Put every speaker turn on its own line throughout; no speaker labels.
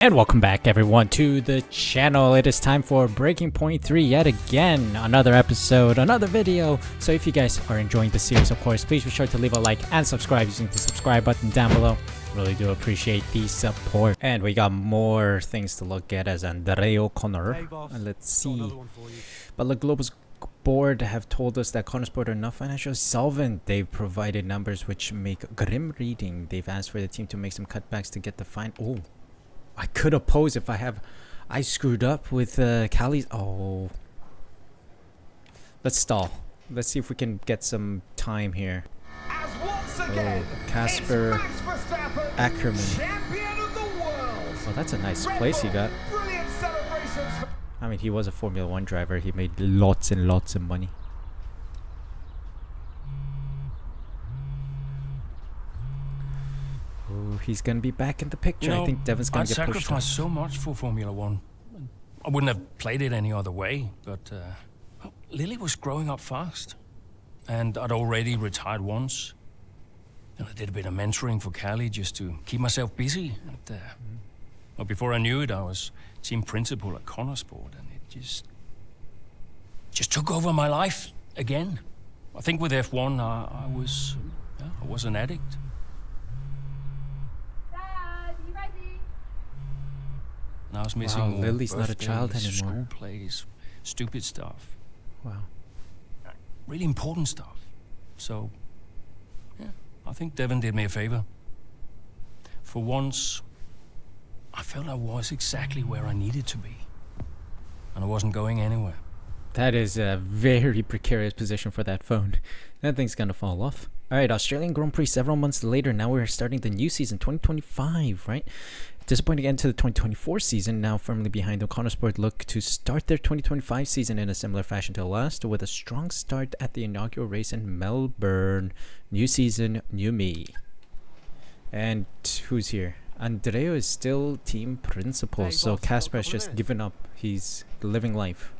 And welcome back everyone to the channel. It is time for Breaking Point 3 yet again. Another episode, another video. So if you guys are enjoying the series, of course, please be sure to leave a like and subscribe using the subscribe button down below. Really do appreciate the support. And we got more things to look at as Andreo Connor. And let's see. But the Global Board have told us that Konnersport are not financially solvent. They've provided numbers which make grim reading. They've asked for the team to make some cutbacks to get the fine. Oh, I could oppose if I screwed up with Cali's. Oh, let's stall. Let's see if we can get some time here. Oh, Casper Ackerman. Oh, that's a nice place he got. I mean, he was a Formula 1 driver. He made lots and lots of money. Oh, he's gonna be back in the picture. I think Devin's gonna get pushed.
I sacrificed so much for Formula 1. I wouldn't have played it any other way, but Lily was growing up fast. And I'd already retired once. And I did a bit of mentoring for Callie just to keep myself busy. And well, before I knew it, I was team principal at Konnersport, and it just took over my life again. I think with F1, I was an addict. And I was missing
wow, Lily's not a child anymore.
School plays, stupid stuff.
Wow.
Really important stuff. So, yeah, I think Devin did me a favor. For once, I felt I was exactly where I needed to be. And I wasn't going anywhere.
That is a very precarious position for that phone. That thing's gonna fall off. Alright, Australian Grand Prix several months later. Now we're starting the new season, 2025, right? Disappointing end to the 2024 season. Now firmly behind the Konnersport look to start their 2025 season in a similar fashion to last, with a strong start at the inaugural race in Melbourne. New season, new me. And who's here? Andreo is still team principal, so Casper has just given up. He's living life.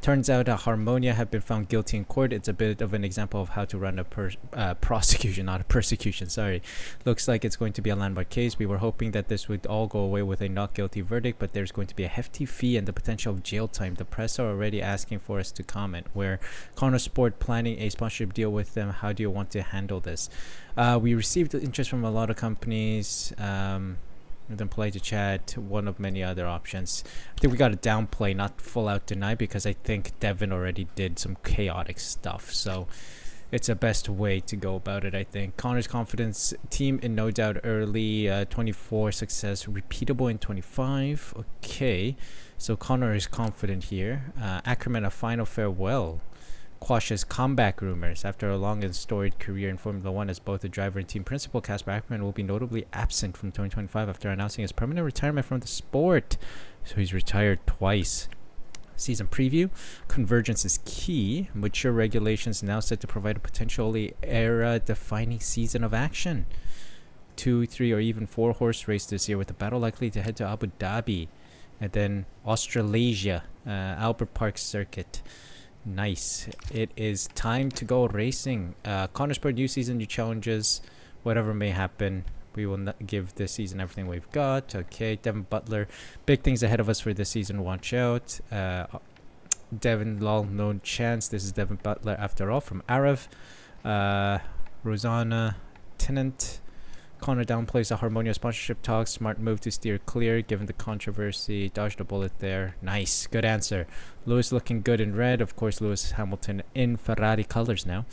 Turns out Harmonia have been found guilty in court. It's a bit of an example of how to run a prosecution, not a persecution, sorry. Looks like it's going to be a landmark case. We were hoping that this would all go away with a not guilty verdict, but there's going to be a hefty fee and the potential of jail time. The press are already asking for us to comment. Where Konnersport planning a sponsorship deal with them, how do you want to handle this? We received interest from a lot of companies. Then play to chat, one of many other options. I think we got to downplay, not full out deny, because I think Devin already did some chaotic stuff, so it's a best way to go about it. I think Connor's confidence team in no doubt early 24 success repeatable in 25. Okay, so Connor is confident here. Ackerman a final farewell quashes comeback rumors. After a long and storied career in Formula 1 as both a driver and team principal, Casper Ackerman will be notably absent from 2025 after announcing his permanent retirement from the sport. So he's retired twice. Season preview. Convergence is key. Mature regulations now set to provide a potentially era-defining season of action. 2, 3, or even 4 horse race this year, with the battle likely to head to Abu Dhabi. And then Australasia, Albert Park Circuit. Nice. It is time to go racing. Konnersport, new season, new challenges. Whatever may happen, we will not give this season everything we've got. Okay, Devin Butler. Big things ahead of us for this season. Watch out. Devin Lol, no chance. This is Devin Butler after all from Arav. Rosanna Tennant. Connor downplays the Harmonia sponsorship talks. Smart move to steer clear given the controversy. Dodged a bullet there. Nice. Good answer. Lewis looking good in red. Of course, Lewis Hamilton in Ferrari colors now.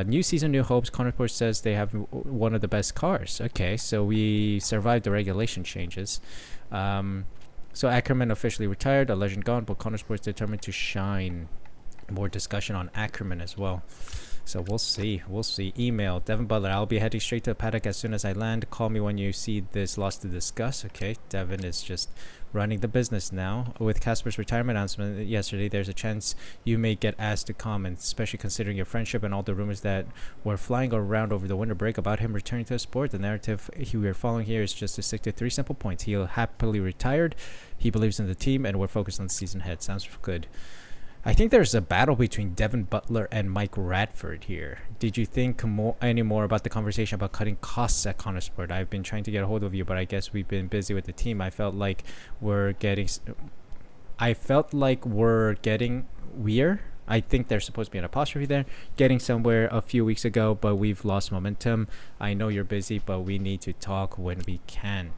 New season, new hopes. Konnersport says they have one of the best cars. Okay, so we survived the regulation changes. So Ackerman officially retired. A legend gone, but Konnersport's determined to shine. More discussion on Ackerman as well. So we'll see. Email Devin Butler. I'll be heading straight to the paddock as soon as I land. Call me when you see this. Lots to discuss. Okay, Devin is just running the business now. With Casper's retirement announcement yesterday, there's a chance you may get asked to comment, especially considering your friendship and all the rumors that were flying around over the winter break about him returning to the sport. The narrative we are following here is just to stick to 3 simple points. He'll happily retired. He believes in the team, and we're focused on the season ahead. Sounds good. I think there's a battle between Devin Butler and Mike Radford here. Did you think any more about the conversation about cutting costs at Konnersport? I've been trying to get a hold of you, but I guess we've been busy with the team. I felt like we're getting we're. I think there's supposed to be an apostrophe there. Getting somewhere a few weeks ago, but we've lost momentum. I know you're busy, but we need to talk when we can.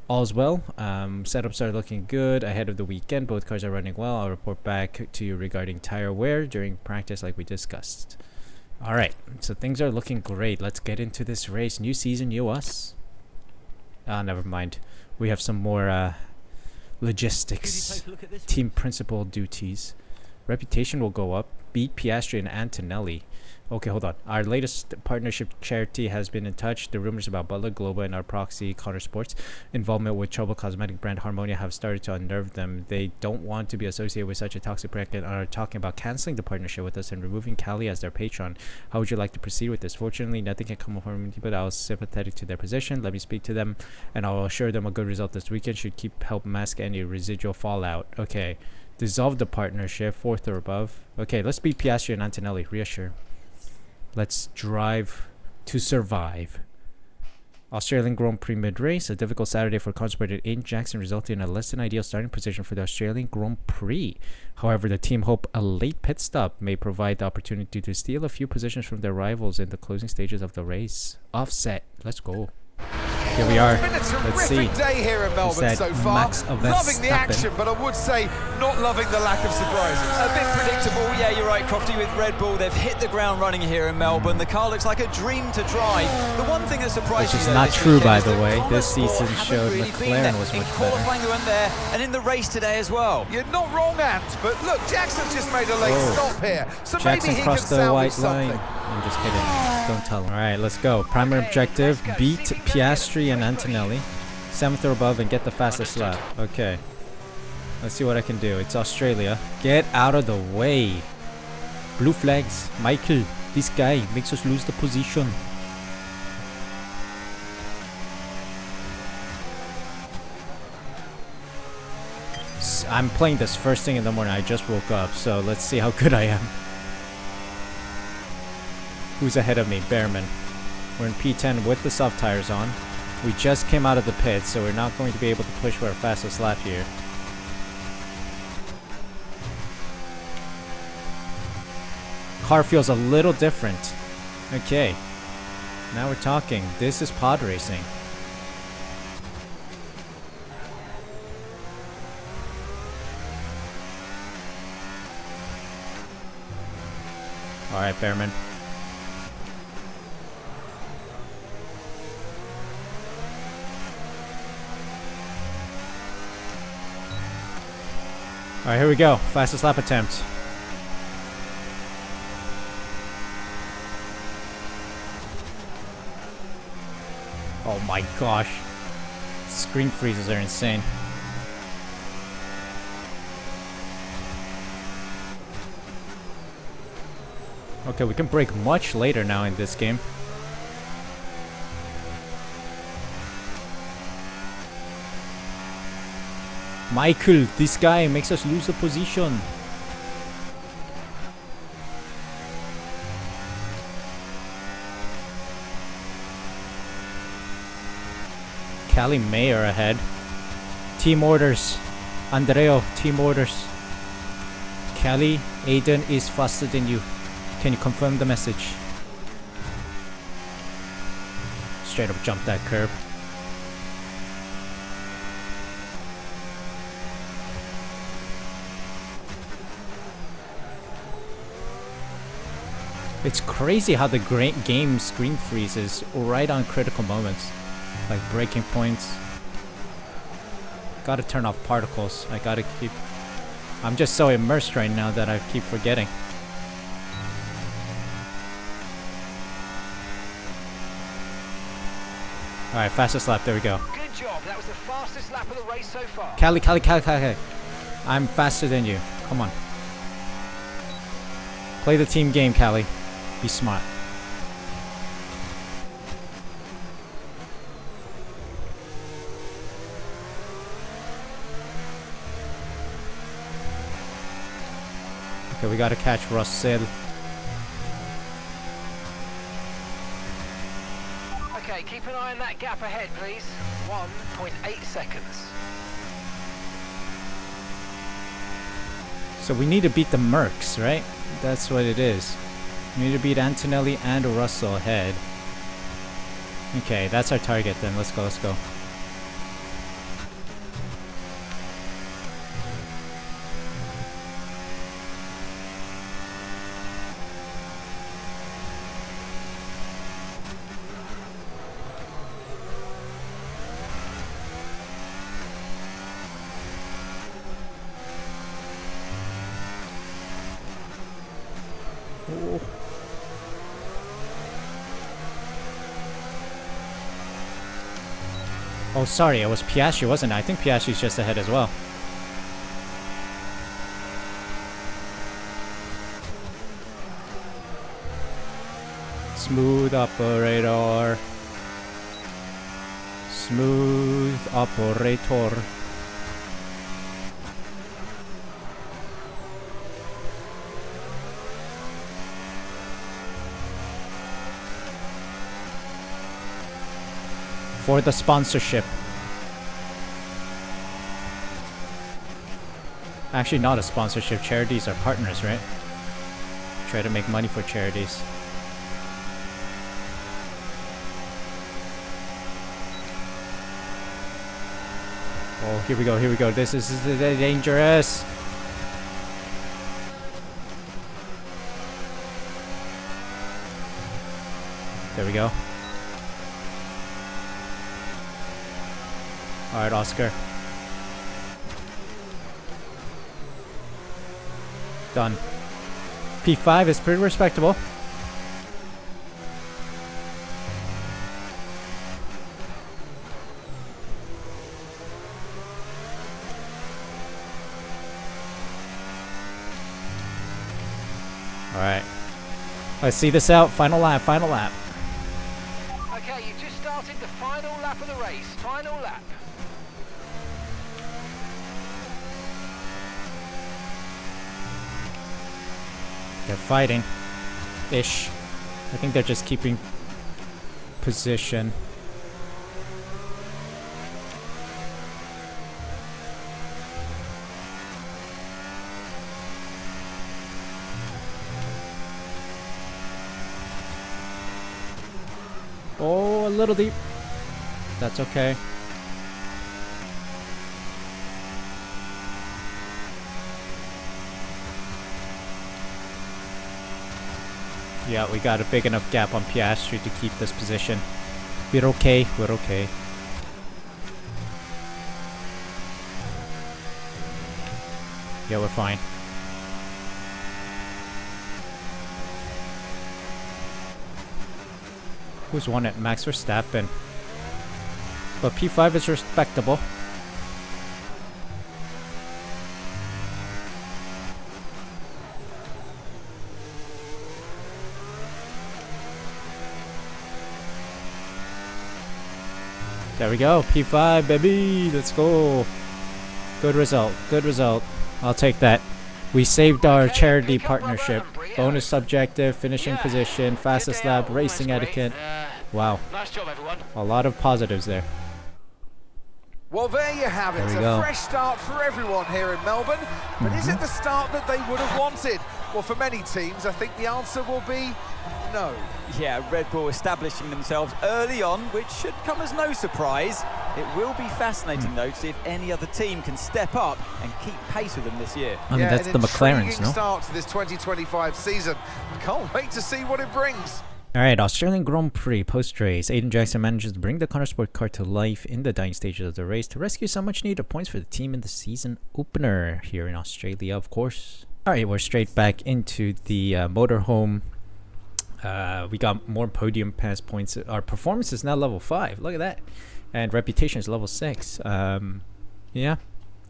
All's well. Setups are looking good ahead of the weekend. Both cars are running well. I'll report back to you regarding tire wear during practice like we discussed. All right, so things are looking great. Let's get into this race. New season, new us. Never mind. We have some more logistics, team principal duties. Reputation will go up. Beat Piastri and Antonelli. Okay, hold on. Our latest partnership charity has been in touch. The rumors about Butler Global and our proxy Konnersport's involvement with troubled cosmetic brand Harmonia have started to unnerve them. They don't want to be associated with such a toxic brand and are talking about canceling the partnership with us and removing Callie as their patron. How would you like to proceed with this? Fortunately, nothing can come of Harmonia, but I was sympathetic to their position. Let me speak to them, and I'll assure them a good result this weekend should help mask any residual fallout. Okay. Dissolve the partnership, 4th or above. Okay, let's beat Piastri and Antonelli. Reassure. Let's drive to survive. Australian Grand Prix mid-race. A difficult Saturday for Konnersport at Aiden Jackson resulted in a less than ideal starting position for the Australian Grand Prix. However, the team hope a late pit stop may provide the opportunity to steal a few positions from their rivals in the closing stages of the race. Offset. Let's go. Here we are. Let's see.
Day here in Melbourne so far. Loving the action, but I would say not loving the lack of surprises.
A bit predictable, yeah, you're right, Crofty, with Red Bull. They've hit the ground running here in Melbourne. The car looks like a dream to drive. The one thing that surprised me,
which is not true, by the way. This season showed McLaren was much better.
Qualifying they went there, and in the race today as well.
You're not wrong, Ant, but look, Jackson's just made a late stop here, so
Jackson
maybe he
crossed
can
the white
something.
line. I'm just kidding. Don't tell him. All right, let's go. Primary objective: beat Piastri and Antonelli, 7th or above, and get the fastest lap. Okay. Let's see what I can do. It's Australia. Get out of the way. Blue flags. Michael, this guy makes us lose the position. I'm playing this first thing in the morning. I just woke up, so let's see how good I am. Who's ahead of me? Behrman. We're in P10 with the soft tires on. We just came out of the pit, so we're not going to be able to push for our fastest lap here. Car feels a little different. Okay. Now we're talking. This is pod racing. Alright, Behrman. Alright, here we go. Fastest lap attempt. Oh my gosh. Screen freezes are insane. Okay, we can brake much later now in this game. Michael, this guy makes us lose the position. Callie Mayer ahead. Team orders. Andreo, team orders. Callie, Aiden is faster than you. Can you confirm the message? Straight up jump that curb. It's crazy how the game screen freezes right on critical moments. Like braking points. Gotta turn off particles. I gotta keep... I'm just so immersed right now that I keep forgetting. Alright, fastest lap. There we go.
Good job. That was the fastest lap of the race so far.
Callie. I'm faster than you. Come on. Play the team game, Callie. Be smart. Okay, we gotta catch Russell.
Okay, keep an eye on that gap ahead, please. 1.8 seconds.
So we need to beat the Mercs, right? That's what it is. We need to beat Antonelli and Russell ahead. Okay, that's our target then. Let's go, let's go. Oh, sorry, it was Piastri, wasn't it? I think Piastri's just ahead as well. Smooth operator. Smooth operator. For the sponsorship. Actually, not a sponsorship. Charities are partners, right? Try to make money for charities. Oh, here we go, here we go. This is dangerous. There we go. Alright, Oscar. Done. P5 is pretty respectable. Alright. Let's see this out. Final lap, final lap.
Okay, you've just started the final lap of the race. Final lap.
They're fighting. Ish. I think they're just keeping position. Oh, a little deep. That's okay. Yeah, we got a big enough gap on Piastri to keep this position. We're okay, we're okay. Yeah, we're fine. Who's won it? Max Verstappen. But P5 is respectable. There we go, P5, baby, let's go. Good result, good result. I'll take that. We saved our charity partnership. Bonus subjective, finishing position, fastest lap, racing etiquette. Wow,
Nice job, everyone.
a lot of positives there.
Well, there you have it.
There we
A
go.
fresh start for everyone here in Melbourne. But is it the start that they would have wanted? Well, for many teams, I think the answer will be no.
Yeah, Red Bull establishing themselves early on, which should come as no surprise. It will be fascinating, though, to see if any other team can step up and keep pace with them this year.
I mean, that's the McLarens,
intriguing
no?
start to this 2025 season. I can't wait to see what it brings.
Alright, Australian Grand Prix post-race. Aiden Jackson manages to bring the Konnersport car to life in the dying stages of the race to rescue some much-needed points for the team in the season opener here in Australia, of course. Alright, we're straight back into the motorhome. We got more podium pass points. Our performance is now level 5. Look at that. And reputation is level 6. Yeah.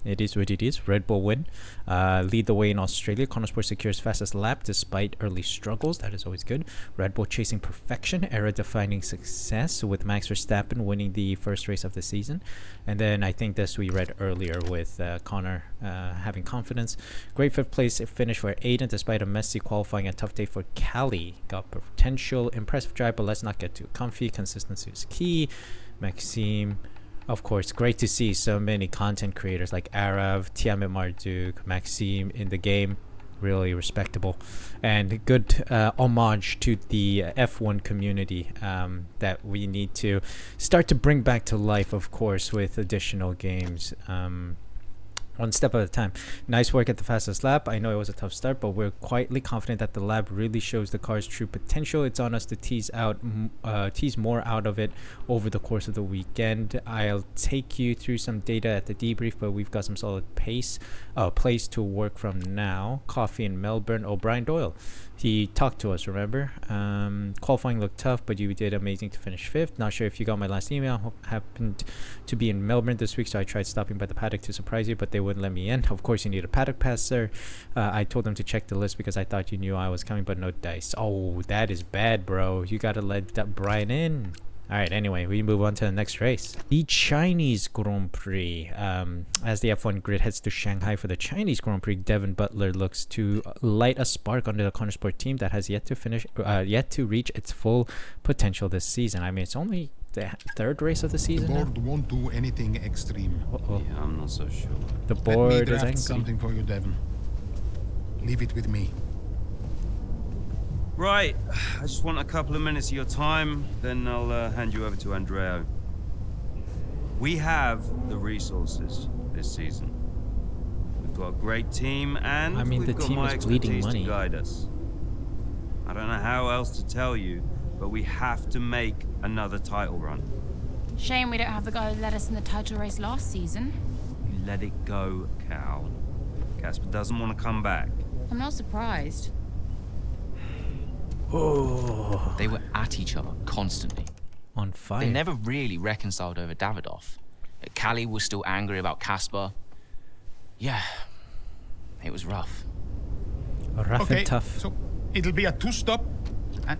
It is what it is. Red Bull win. Lead the way in Australia. Konnersport secures fastest lap despite early struggles. That is always good. Red Bull chasing perfection. Era-defining success with Max Verstappen winning the first race of the season. And then I think this we read earlier with Connor having confidence. Great fifth place finish for Aiden despite a messy qualifying and tough day for Cali. Got potential. Impressive drive, but let's not get too comfy. Consistency is key. Maxime. Of course, great to see so many content creators like Arav, Tiamat Marduk, Maxime in the game. Really respectable. And good homage to the F1 community that we need to start to bring back to life, of course, with additional games. One step at a time. Nice work at the fastest lap. I know it was a tough start, but we're quietly confident that the lap really shows the car's true potential. It's on us to tease more out of it over the course of the weekend. I'll take you through some data at the debrief, but we've got some solid place to work from now. Coffee in Melbourne. O'Brien Doyle. He talked to us, remember? Qualifying looked tough, but you did amazing to finish 5th. Not sure if you got my last email. Happened to be in Melbourne this week, so I tried stopping by the paddock to surprise you, but they wouldn't let me in. Of course, you need a paddock pass, sir. I told them to check the list because I thought you knew I was coming, but no dice. Oh, that is bad, bro. You gotta let that Brian in. Alright, anyway, we move on to the next race. The Chinese Grand Prix. As the F1 grid heads to Shanghai for the Chinese Grand Prix, Devin Butler looks to light a spark under the Konnersport team that has yet to reach its full potential this season. I mean, it's only the third race of the season.
The board won't do anything extreme.
Uh-oh.
Yeah, I'm not so sure.
The
Let
board
me
is
draft
angry.
something for you, Devin. Leave it with me.
Right, I just want a couple of minutes of your time, then I'll hand you over to Andreo. We have the resources this season. We've got a great team, and
I mean,
we've
the
got
team
my
is bleeding
expertise
money.
to guide us. I don't know how else to tell you, but we have to make another title run.
Shame we don't have the guy who led us in the title race last season.
You let it go, Cal. Casper doesn't want to come back.
I'm not surprised.
Oh,
They were at each other constantly.
on fire.
They never really reconciled over Davidoff. Callie was still angry about Casper. Yeah, it was rough.
Rough
Okay,
and tough.
so it'll be a two-stop. And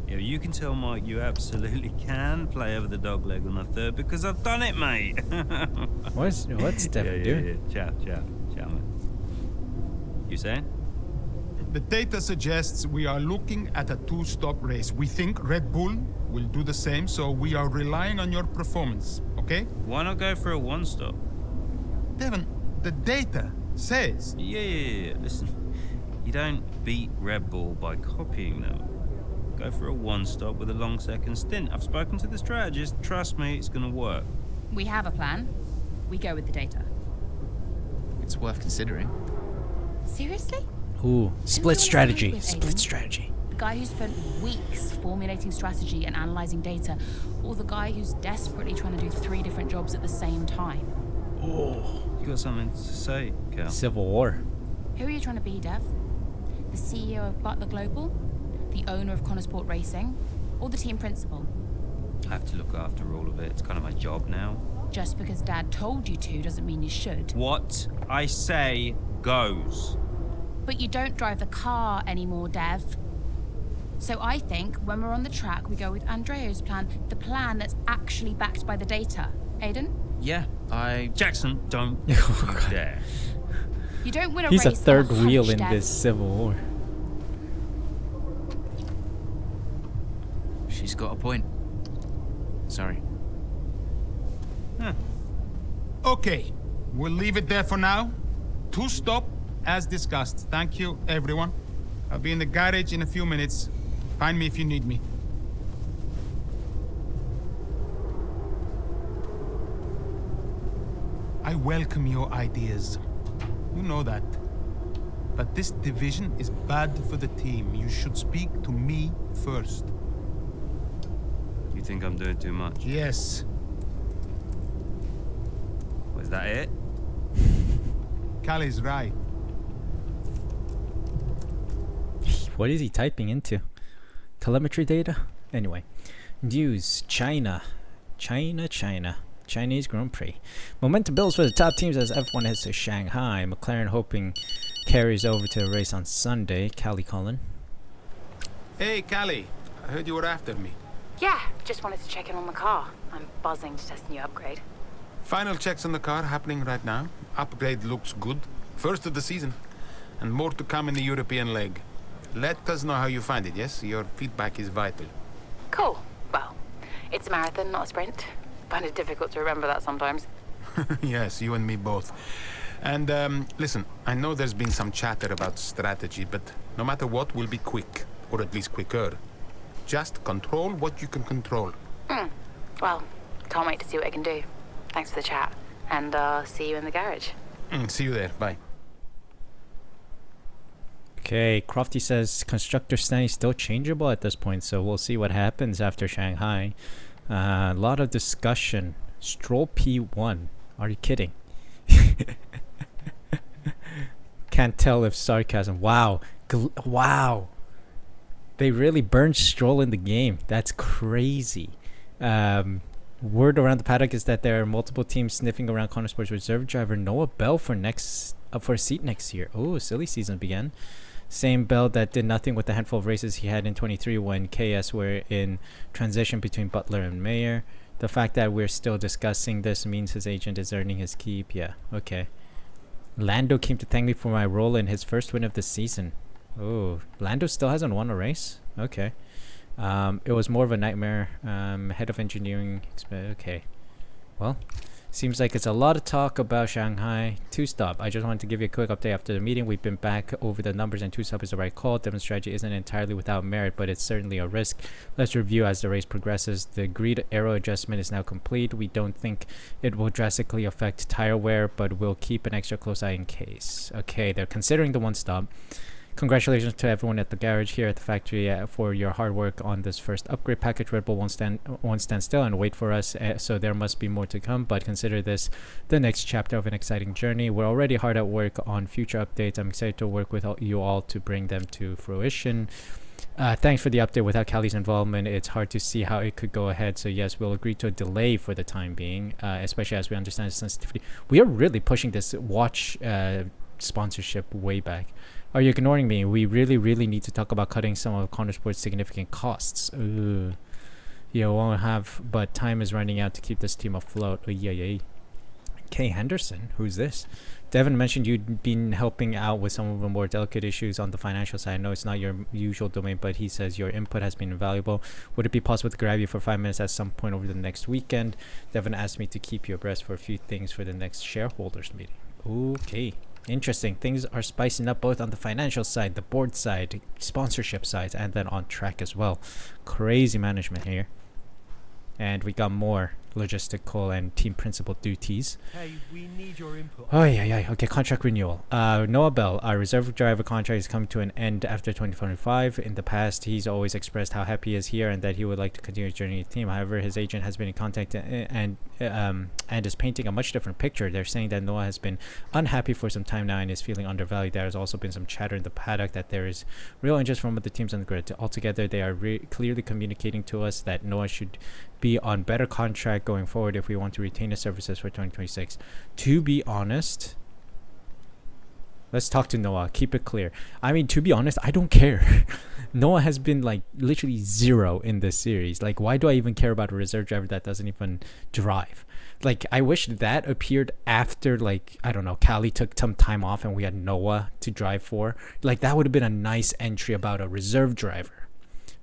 Yeah, you can tell Mike you absolutely can play over the dog leg on the third because I've done it, mate.
What's Devin doing?
Ciao, man. You saying?
the data suggests we are looking at a two-stop race. We think Red Bull will do the same, so we are relying on your performance, okay?
Why not go for a one-stop?
Devin, the data says...
Yeah. Listen, you don't beat Red Bull by copying them. Go for a one-stop with a long second stint. I've spoken to the strategist. Trust me, it's going to work.
We have a plan. We go with the data.
It's worth considering.
Seriously?
Ooh, split strategy.
With
Split
Aiden?
strategy.
The guy who spent weeks formulating strategy and analyzing data, or the guy who's desperately trying to do 3 different jobs at the same time?
You got something to say, Cal?
Civil War.
Who are you trying to be, Dev? The CEO of Butler Global? The owner of Konnersport Racing? Or the team principal?
I have to look after all of it. It's kind of my job now.
Just because Dad told you to doesn't mean you should.
What I say goes.
But you don't drive the car anymore, Dev. So I think when we're on the track, we go with Andreo's plan, the plan that's actually backed by the data. Aiden?
Yeah,
Jackson, don't you dare.
You don't win a
He's
race
a third
on hunch,
wheel in
Dev.
this Civil War.
She's got a point. Sorry.
Okay, we'll leave it there for now. Two-stop, as discussed. Thank you, everyone. I'll be in the garage in a few minutes. Find me if you need me. I welcome your ideas. You know that. But this division is bad for the team. You should speak to me first.
You think I'm doing too much?
Yes.
Was that it?
Callie's right.
What is he typing into? Telemetry data? Anyway. News. China. Chinese Grand Prix. Momentum builds for the top teams as F1 heads to Shanghai. McLaren hoping carries over to the race on Sunday. Callie Collin.
Hey, Callie. I heard you were after me.
Yeah, just wanted to check in on the car. I'm buzzing to test the new upgrade.
Final checks on the car happening right now. Upgrade looks good. First of the season. And more to come in the European leg. Let us know how you find it, yes? Your feedback is vital.
Cool. Well, it's a marathon, not a sprint. Find it difficult to remember that sometimes.
Yes, you and me both. And, listen, I know there's been some chatter about strategy, but no matter what, we'll be quick. Or at least quicker. Just control what you can control.
Well, can't wait to see what I can do. Thanks for the chat. And, see you in the garage.
See you there. Bye.
Okay, Crofty says constructor standing is still changeable at this point, so we'll see what happens after Shanghai. A lot of discussion. Stroll P1. Are you kidding? Can't tell if sarcasm. Wow. Wow. They really burned Stroll in the game. That's crazy. Word around the paddock is that there are multiple teams sniffing around Konnersport's reserve driver Noah Bell for a seat next year. Oh, silly season began. Same Bell that did nothing with the handful of races he had in 23 when KS were in transition between Butler and Mayer. The fact that we're still discussing this means his agent is earning his keep. Yeah, okay. Lando came to thank me for my role in his first win of the season. Oh, Lando still hasn't won a race? Okay. It was more of a nightmare. Head of engineering. Okay. Well, seems like it's a lot of talk about Shanghai. Two-stop. I just wanted to give you a quick update after the meeting. We've been back over the numbers, and two-stop is the right call. Devon's strategy isn't entirely without merit, but it's certainly a risk. Let's review as the race progresses. The grid aero adjustment is now complete. We don't think it will drastically affect tire wear, but we'll keep an extra close eye in case. Okay, they're considering the one-stop. Congratulations to everyone at the garage here at the factory for your hard work on this first upgrade package. Red Bull won't stand still and wait for us, so there must be more to come, but consider this the next chapter of an exciting journey. We're already hard at work on future updates. I'm excited to work with you all to bring them to fruition. Thanks for the update. Without Callie's involvement, it's hard to see how it could go ahead. So yes, we'll agree to a delay for the time being, especially as we understand the sensitivity. We are really pushing this watch sponsorship way back. Are you ignoring me? We really need to talk about cutting some of Konnersport's significant costs. Yeah, won't have, but time is running out to keep this team afloat. Yeah. Kay Henderson, who's this? Devin mentioned you'd been helping out with some of the more delicate issues on the financial side. I know it's not your usual domain, but he says your input has been invaluable. Would it be possible to grab you for 5 minutes at some point over the next weekend? Devin asked me to keep you abreast for a few things for the next shareholders meeting. Okay. Interesting. Things are spicing up both on the financial side, the board side, sponsorship side, and then on track as well. Crazy management here. And we got more logistical and team principal duties.
Hey, we need your input.
Oh, yeah. Okay, contract renewal. Noah Bell, our reserve driver contract is coming to an end after 2025. In the past, he's always expressed how happy he is here and that he would like to continue his journey with the team. However, his agent has been in contact and is painting a much different picture. They're saying that Noah has been unhappy for some time now and is feeling undervalued. There has also been some chatter in the paddock that there is real interest from other teams on the grid. Altogether, they are clearly communicating to us that Noah should be on better contract going forward if we want to retain his services for 2026. To be honest, let's talk to Noah. Keep it clear. I mean, to be honest, I don't care. Noah has been like literally zero in this series. Like, why do I even care about a reserve driver that doesn't even drive? Like, I wish that appeared after, like, I don't know, Callie took some time off and we had Noah to drive for. Like, that would have been a nice entry about a reserve driver.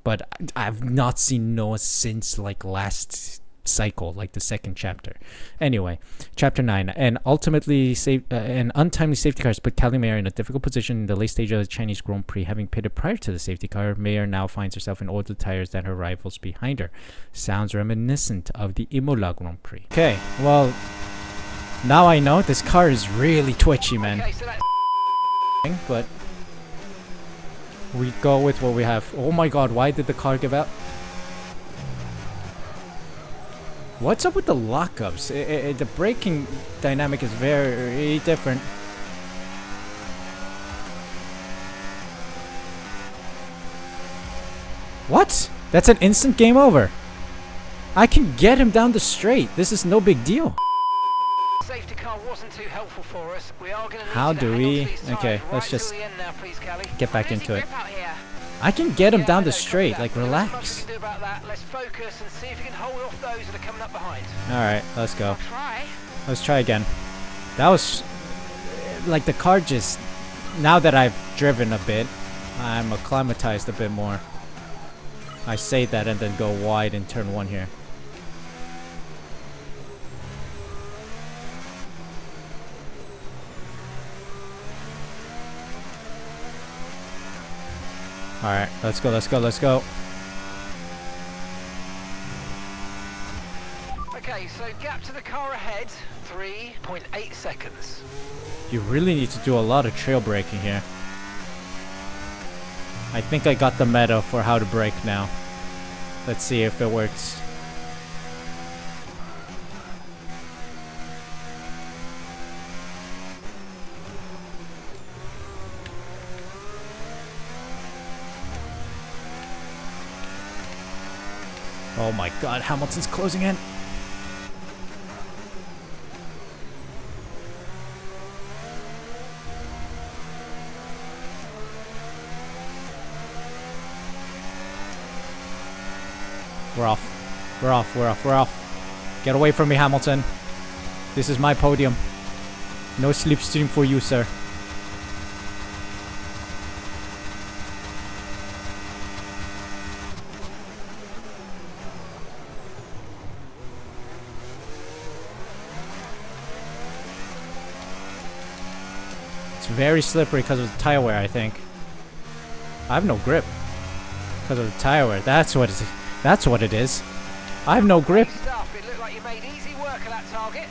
But I've not seen Noah since like last cycle, like the second chapter. Anyway, chapter 9. And ultimately, an untimely safety car has put Callie Mayer in a difficult position in the late stage of the Chinese Grand Prix. Having pitted prior to the safety car, Mayer now finds herself in older tires than her rivals behind her. Sounds reminiscent of the Imola Grand Prix. Okay, well, now I know this car is really twitchy, man.
Okay, so
But we go with what we have. Oh my god, why did the car give out? What's up with the lockups? The braking dynamic is very different. What? That's an instant game over. I can get him down the straight. This is no big deal.
Safety car wasn't too helpful for us. We are going to need
How
to
do
hang
we?
on to these
Okay,
tyres
let's
right
just
till the end now, please, Callie.
get back
Losing
into it.
grip out here.
I can get him
Yeah,
down
I
the
know, copy
straight.
that.
Like,
But there's not much
relax.
we can do about that. Let's focus and see if we can hold off those that are coming up behind.
All right, let's go.
I'll try.
Let's try again. That was like the car just. Now that I've driven a bit, I'm acclimatized a bit more. I say that and then go wide in turn 1 here. Alright, let's go, let's go, let's go.
Okay, so gap to the car ahead, 3.8 seconds.
You really need to do a lot of trail braking here. I think I got the meta for how to brake now. Let's see if it works. Oh my god, Hamilton's closing in. We're off. We're off. We're off. We're off. Get away from me, Hamilton. This is my podium. No slipstream for you, sir. It's very slippery because of the tire wear, I think. I have no grip because of the tire wear. That's what it is. That's what it is. I have no grip.
Great stuff. It looked like you made easy work of that target.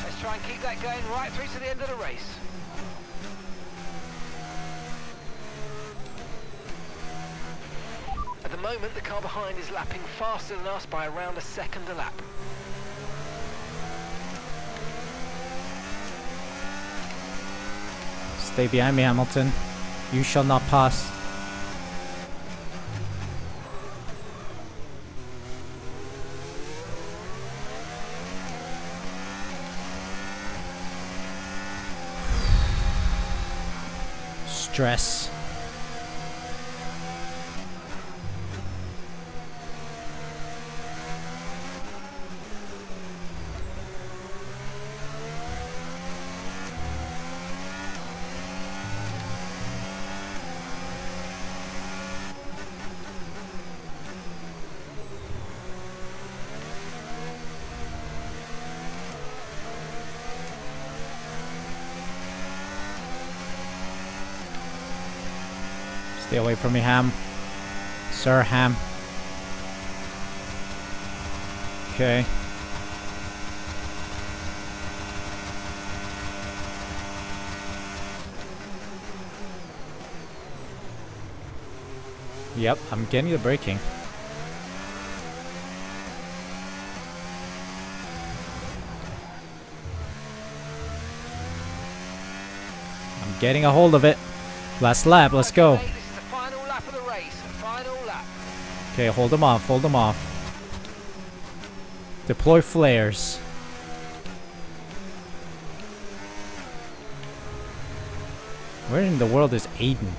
Let's try and keep that going right through to the end of the race. At the moment, the car behind is lapping faster than us by around a second a lap.
Stay behind me, Hamilton. You shall not pass. Stress. Stay away from me, Ham. Sir Ham. Okay. Yep, I'm getting the braking. I'm getting a hold of it. Last lap, let's go.
Okay, this is the final lap of the race. Final lap.
Okay, hold them off, hold them off. Deploy flares. Where in the world is Aiden?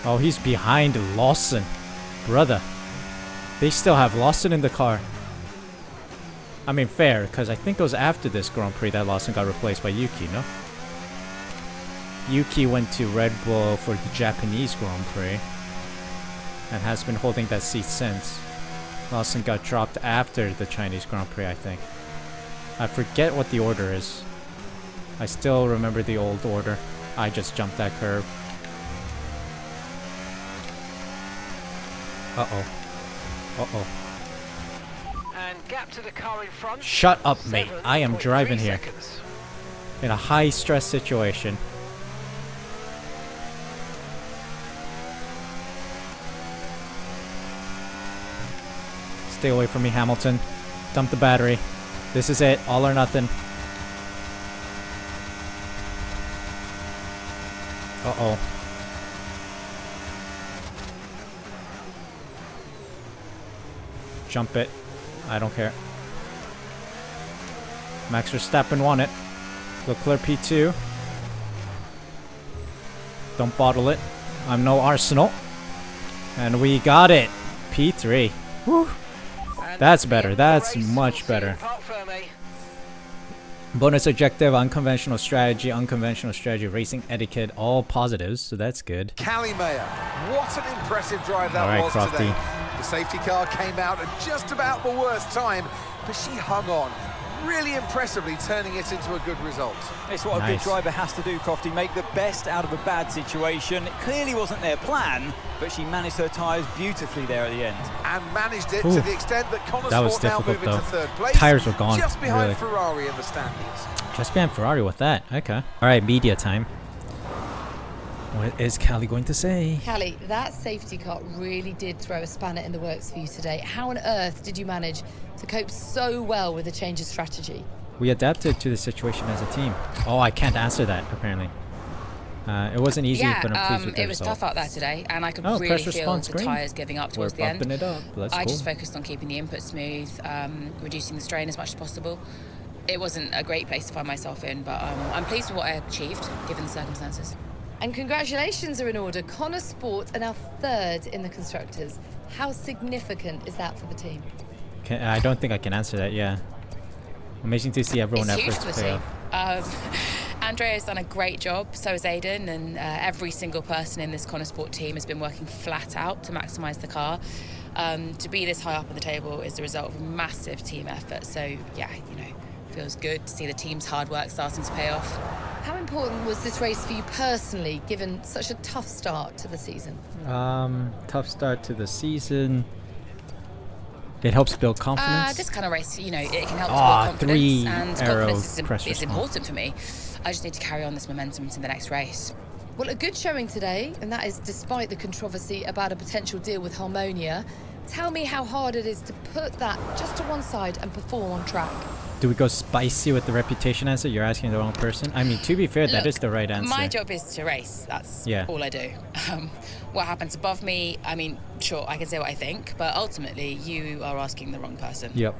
Oh, he's behind Lawson. Brother. They still have Lawson in the car. I mean, fair, because I think it was after this Grand Prix that Lawson got replaced by Yuki, no? Yuki went to Red Bull for the Japanese Grand Prix and has been holding that seat since. Lawson got dropped after the Chinese Grand Prix, I think. I forget what the order is. I still remember the old order. I just jumped that curve. Uh-oh. Uh-oh.
And gap to the car in front.
Shut up, mate. I am
7.3
driving here.
seconds.
In a high-stress situation. Stay away from me, Hamilton. Dump the battery. This is it. All or nothing. Uh-oh. jump it. I don't care. Max Verstappen won it. Leclerc P2. Don't bottle it. I'm no Arsenal. And we got it. P3. Woo. That's better. That's much better. Bonus objective, unconventional strategy, racing etiquette, all positives, so that's good.
Callie Mayer, what an impressive drive that was
Crofty.
today. The safety car came out at just about the worst time, but she hung on, really impressively turning it into a good result.
It's what a good driver has to do, Crofty, make the best out of a bad situation. It clearly wasn't their plan, but she managed her tyres beautifully there at the end.
And managed it to the extent that Konnersport now move into third place.
Tires were gone.
Just behind
really.
Ferrari in the standings.
Just behind Ferrari with that. Okay. All right, media time. What is Callie going to say?
Callie, that safety car really did throw a spanner in the works for you today. How on earth did you manage to cope so well with the change of strategy?
We adapted to the situation as a team. Oh, I can't answer that, apparently. It wasn't easy, but I'm pleased with the
it was
result.
tough out there today, and I could really
press
feel
response,
the
green.
tyres giving up towards the end.
We're bumping it up. That's
I
cool.
just focused on keeping the input smooth, reducing the strain as much as possible. It wasn't a great place to find myself in, but I'm pleased with what I achieved, given the circumstances.
And congratulations are in order. Konnersport are now third in the Constructors. How significant is that for the team?
I don't think I can answer that, yeah. Amazing to see everyone
It's huge
efforts
for the
pay
team.
off.
Andrea's done a great job, so has Aiden, and every single person in this Konnersport team has been working flat out to maximise the car. To be this high up on the table is the result of a massive team effort, so yeah, you know, feels good to see the team's hard work starting to pay off.
How important was this race for you personally, given such a tough start to the season?
Tough start to the season. It helps build confidence.
This kind of race, you know, it can help to build confidence, and confidence is important for me. I just need to carry on this momentum into the next race.
Well, a good showing today, and that is despite the controversy about a potential deal with Harmonia. Tell me how hard it is to put that just to one side and perform on track.
Do we go spicy with the reputation answer? You're asking the wrong person. I mean, to be fair, that is the right answer.
My job is to race. That's all I do. What happens above me, I mean, sure, I can say what I think, but ultimately, you are asking the wrong person.
Yep.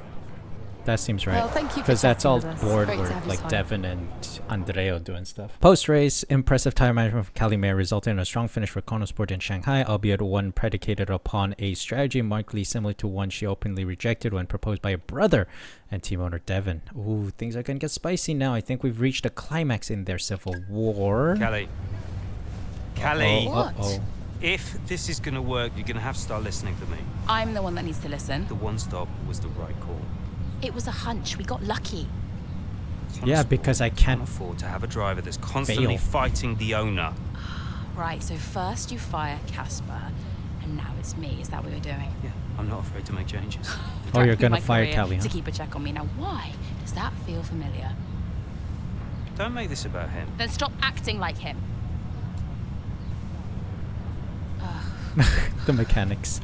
That seems right.
Well, thank you for
because that's all
chatting with us.
board
Great to
work,
have you
like
on.
Devin and Andrea doing stuff. Post-race, impressive tire management for Callie Mayer resulted in a strong finish for Konnersport in Shanghai, albeit one predicated upon a strategy markedly similar to one she openly rejected when proposed by her brother and team owner Devin. Ooh, things are gonna get spicy now. I think we've reached a climax in their civil war.
Callie.
What?
If this is going to work, you're going to have to start listening to me.
I'm the one that needs to listen.
The one stop was the right call.
It was a hunch. We got lucky.
Yeah, because I can't
afford to have a driver that's constantly fighting the owner.
Right, so first you fire Casper, and now it's me. Is that what you're doing?
Yeah, I'm not afraid to make changes.
Oh, you're gonna
My
fire
career
Callie, huh?
to keep a check on me. Now, why does that feel familiar?
Don't make this about him.
Then stop acting like him.
The mechanics.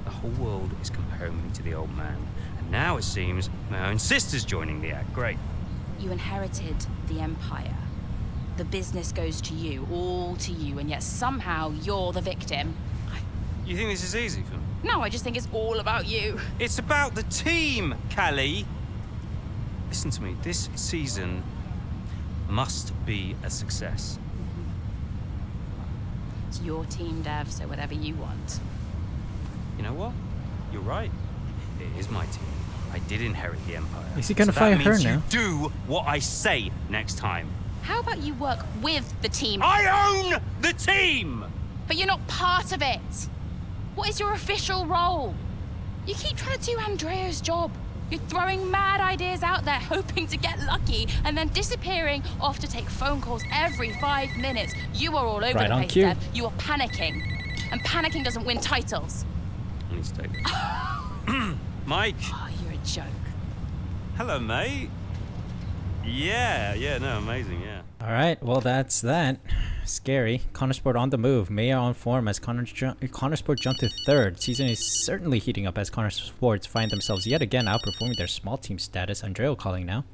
The whole world is comparing me to the old man. And now it seems my own sister's joining the act. Great.
You inherited the empire. The business goes to you, all to you, and yet somehow you're the victim.
You think this is easy for me?
No, I just think it's all about you.
It's about the team, Callie. Listen to me. This season must be a success.
It's your team, Dev, so whatever you want.
You know what? You're right. It is my team. I did inherit the empire.
Is he gonna
so
fire
that
her
means
now?
You do what I say next time.
How about you work with the team?
I own the team!
But you're not part of it. What is your official role? You keep trying to do Andrea's job. You're throwing mad ideas out there, hoping to get lucky, and then disappearing off to take phone calls every 5 minutes. You are all over
Right
the
on
place,
cue.
Deb. You are panicking. And panicking doesn't win titles.
I need to take this. Mike.
Oh, you're a joke.
Hello, mate. Yeah, no, amazing, yeah.
All right, well, that's that. Scary. Konnersport on the move. Mayer on form as Konnersport jumped to third. Season is certainly heating up as Konnersport find themselves yet again outperforming their small team status. Andrea calling now.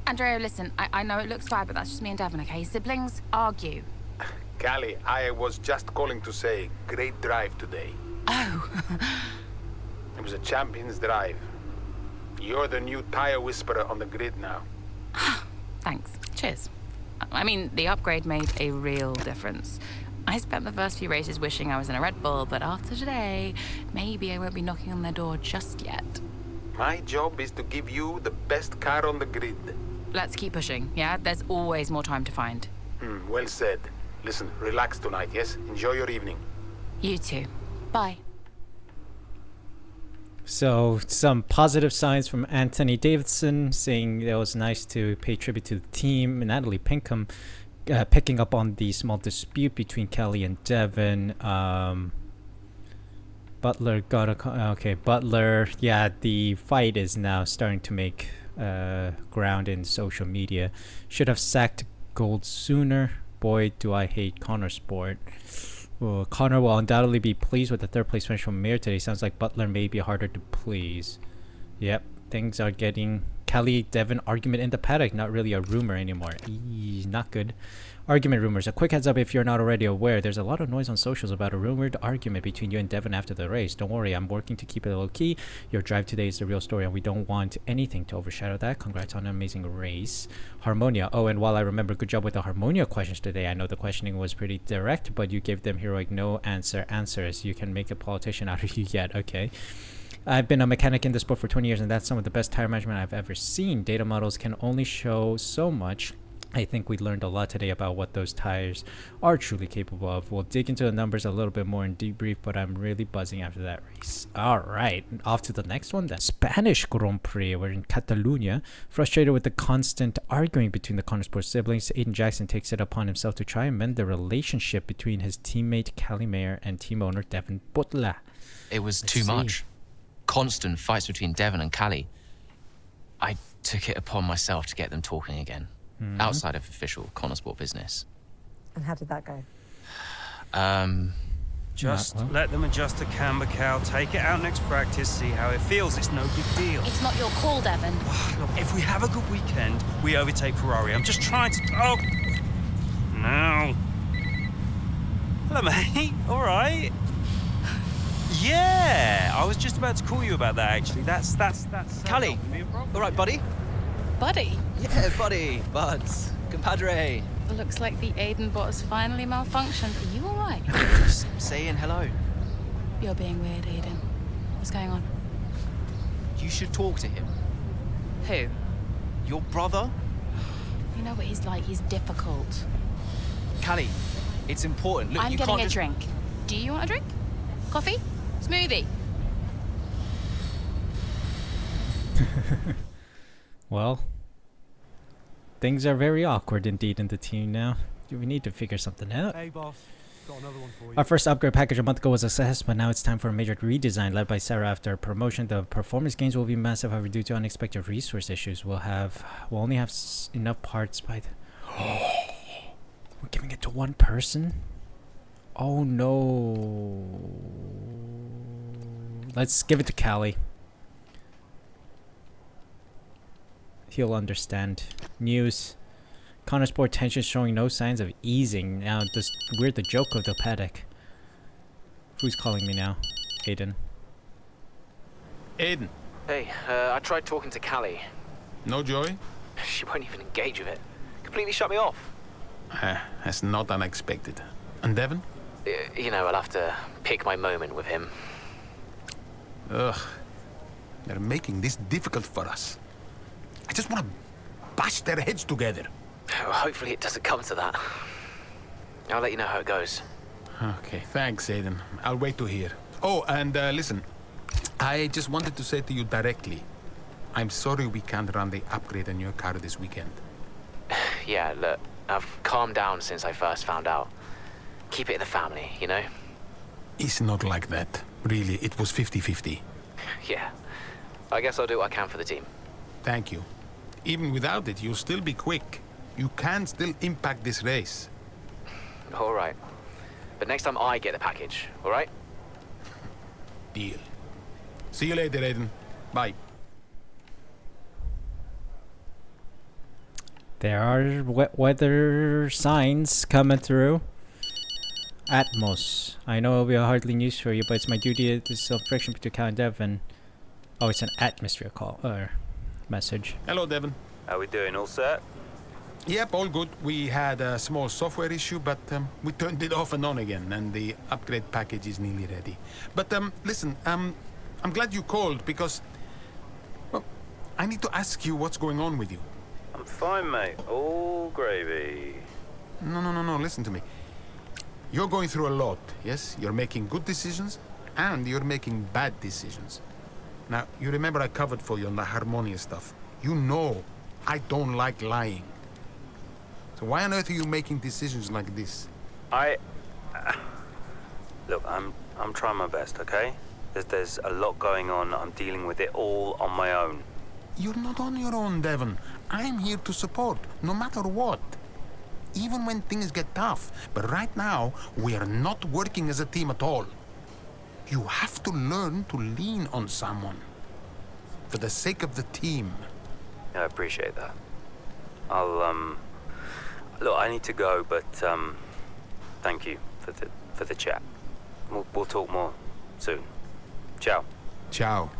Andrea, listen, I know it looks bad, but that's just me and Devin, okay? Siblings argue.
Callie, I was just calling to say, great drive today.
Oh.
It was a champion's drive. You're the new tire whisperer on the grid now.
Thanks. Cheers. I mean, the upgrade made a real difference. I spent the first few races wishing I was in a Red Bull, but after today, maybe I won't be knocking on their door just yet.
My job is to give you the best car on the grid.
Let's keep pushing, yeah? There's always more time to find.
Well said. Listen, relax tonight, yes? Enjoy your evening.
You too. Bye.
So, some positive signs from Anthony Davidson, saying it was nice to pay tribute to the team. Natalie Pinkham picking up on the small dispute between Kelly and Devon. Butler got a... Okay, Butler... Yeah, the fight is now starting to make ground in social media. Should have sacked Gold sooner. Boy, do I hate Konnersport. Connor will undoubtedly be pleased with the third place finish from Mir today. Sounds like Butler may be harder to please. Yep, things are getting... Kelly Devon argument in the paddock, not really a rumor anymore. Not good. Argument rumors. A quick heads up if you're not already aware. There's a lot of noise on socials about a rumored argument between you and Devon after the race. Don't worry, I'm working to keep it low key. Your drive today is the real story and we don't want anything to overshadow that. Congrats on an amazing race. Harmonia. Oh, and while I remember, good job with the Harmonia questions today. I know the questioning was pretty direct, but you gave them heroic no answer answers. You can make a politician out of you yet. Okay. I've been a mechanic in the sport for 20 years, and that's some of the best tire management I've ever seen. Data models can only show so much. I think we learned a lot today about what those tires are truly capable of. We'll dig into the numbers a little bit more in debrief, but I'm really buzzing after that race. All right, off to the next one then. Spanish Grand Prix. We're in Catalonia. Frustrated with the constant arguing between the Konnersport siblings, Aiden Jackson takes it upon himself to try and mend the relationship between his teammate Callie Mayer and team owner Devon Butler.
It was too much. Constant fights between Devon and Callie. I took it upon myself to get them talking again, outside of official Konnersport business.
And how did that go?
Just let them adjust the camber, Cal. Take it out next practice, see how it feels. It's no big deal.
It's not your call, Devon.
Look, if we have a good weekend, we overtake Ferrari. I'm just trying to... Oh! No. Hello, mate. All right. Yeah, I was just about to call you about that, actually. That's
Callie, all right, buddy?
Buddy?
Yeah, buddy, buds, compadre.
Looks like the Aiden bot has finally malfunctioned. Are you all right?
Just saying hello.
You're being weird, Aiden. What's going on?
You should talk to him.
Who?
Your brother?
You know what he's like. He's difficult.
Callie, it's important. Look,
I'm
you
getting
can't
a drink. Do you want a drink? Coffee? Smoothie?
Well, things are very awkward indeed in the team now. We need to figure something out.
Hey, boss. Got another one for you.
Our first upgrade package a month ago was a success, but now it's time for a major redesign led by Sarah after promotion. The performance gains will be massive, however, due to unexpected resource issues. We'll only have enough parts by the... We're giving it to one person? Oh no. Let's give it to Callie. He'll understand. News. Konnersport tension showing no signs of easing. Now, we're the joke of the paddock. Who's calling me now? Aiden.
Aiden.
Hey, I tried talking to Callie.
No joy?
She won't even engage with it. Completely shut me off.
That's not unexpected. And Devon?
You know, I'll have to pick my moment with him.
Ugh. They're making this difficult for us. I just want to bash their heads together.
Well, hopefully it doesn't come to that. I'll let you know how it goes.
Okay, thanks, Aiden. I'll wait to hear. Oh, and listen. I just wanted to say to you directly, I'm sorry we can't run the upgrade on your car this weekend.
Yeah, look, I've calmed down since I first found out. Keep it in the family, you know?
It's not like that. Really, it was 50-50.
Yeah. I guess I'll do what I can for the team.
Thank you. Even without it, you'll still be quick. You can still impact this race.
All right. But next time I get the package, all right?
Deal. See you later, Aiden. Bye.
There are wet weather signs coming through. Atmos. I know it'll be hardly news for you, but it's my duty to sell friction between Cal and Dev, and oh, it's an atmosphere call or message.
Hello, Devon.
How we doing? All set?
Yep, all good. We had a small software issue, but we turned it off and on again, and the upgrade package is nearly ready. But listen, I'm glad you called because, well, I need to ask you what's going on with you.
I'm fine, mate. All gravy.
No, listen to me. You're going through a lot, yes? You're making good decisions, and you're making bad decisions. Now, you remember I covered for you on the Harmonia stuff. You know I don't like lying. So why on earth are you making decisions like this?
Look, I'm trying my best, okay? There's a lot going on. I'm dealing with it all on my own.
You're not on your own, Devon. I'm here to support, no matter what. Even when things get tough. But right now, we are not working as a team at all. You have to learn to lean on someone. For the sake of the team.
Yeah, I appreciate that. Look, I need to go, but thank you for the chat. We'll talk more soon. Ciao.
Ciao.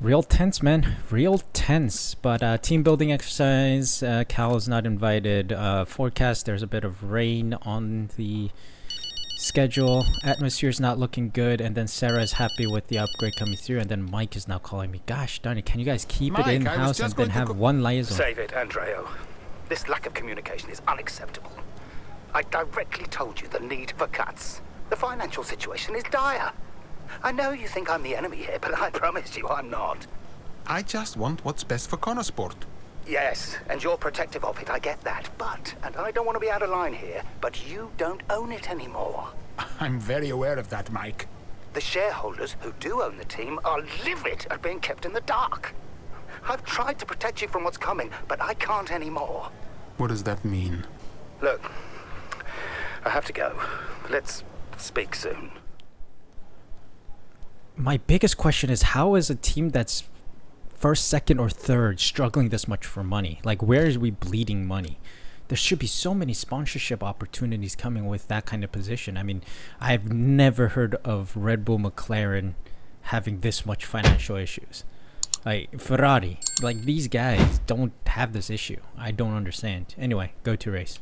Real tense, man. Real tense. But team building exercise. Cal is not invited. Forecast, there's a bit of rain on the schedule. Atmosphere's not looking good. And then Sarah is happy with the upgrade coming through. And then Mike is now calling me. Gosh darn it, can you guys keep it in-house and then have one liaison?
Save it, Andreo. This lack of communication is unacceptable. I directly told you the need for cuts. The financial situation is dire. I know you think I'm the enemy here, but I promise you I'm not.
I just want what's best for Konnersport.
Yes, and you're protective of it, I get that. But, and I don't want to be out of line here, but you don't own it anymore.
I'm very aware of that, Mike.
The shareholders who do own the team are livid at being kept in the dark. I've tried to protect you from what's coming, but I can't anymore.
What does that mean?
Look, I have to go. Let's speak soon.
My biggest question is, how is a team that's first, second, or third struggling this much for money? Like, where is we bleeding money? There should be so many sponsorship opportunities coming with that kind of position. I mean, I've never heard of Red Bull McLaren having this much financial issues. Like, Ferrari, like, these guys don't have this issue. I don't understand. Anyway, go to race.